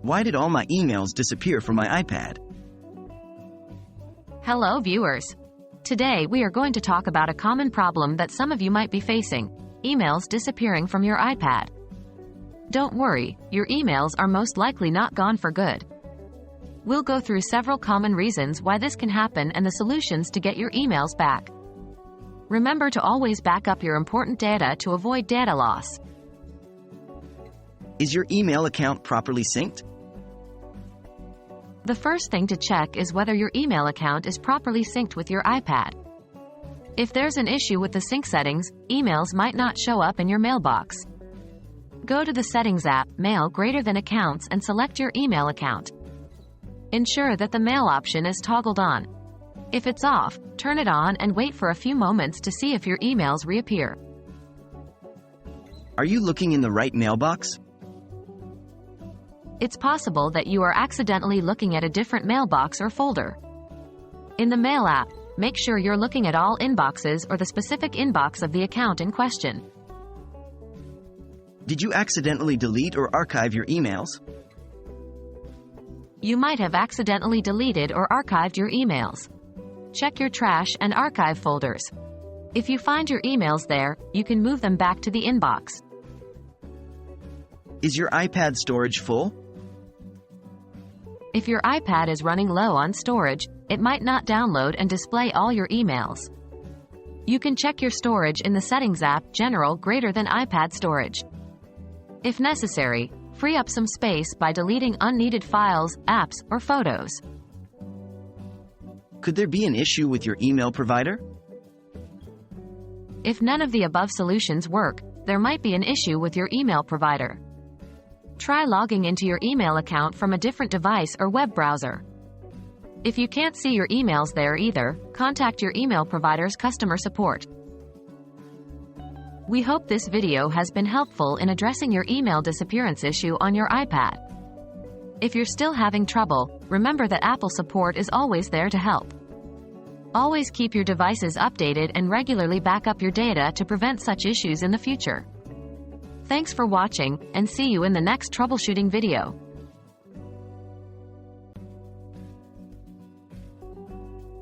Why did all my emails disappear from my iPad? Hello viewers. Today we are going to talk about a common problem that some of you might be facing: emails disappearing from your iPad. Don't worry, your emails are most likely not gone for good. We'll go through several common reasons why this can happen and the solutions to get your emails back. Remember to always back up your important data to avoid data loss. Is your email account properly synced? The first thing to check is whether your email account is properly synced with your iPad. If there's an issue with the sync settings, emails might not show up in your mailbox. Go to the Settings app, Mail greater than Accounts, and select your email account. Ensure that the Mail option is toggled on. If it's off, turn it on and wait for a few moments to see if your emails reappear. Are you looking in the right mailbox? It's possible that you are accidentally looking at a different mailbox or folder. In the Mail app, make sure you're looking at all inboxes or the specific inbox of the account in question. Did you accidentally delete or archive your emails? You might have accidentally deleted or archived your emails. Check your trash and archive folders. If you find your emails there, you can move them back to the inbox. Is your iPad storage full? If your iPad is running low on storage, it might not download and display all your emails. You can check your storage in the Settings app, General greater than iPad storage. If necessary, free up some space by deleting unneeded files, apps, or photos. Could there be an issue with your email provider? If none of the above solutions work, there might be an issue with your email provider. Try logging into your email account from a different device or web browser. If you can't see your emails there either, contact your email provider's customer support. We hope this video has been helpful in addressing your email disappearance issue on your iPad. If you're still having trouble, remember that Apple support is always there to help. Always keep your devices updated and regularly back up your data to prevent such issues in the future. Thanks for watching, and see you in the next troubleshooting video.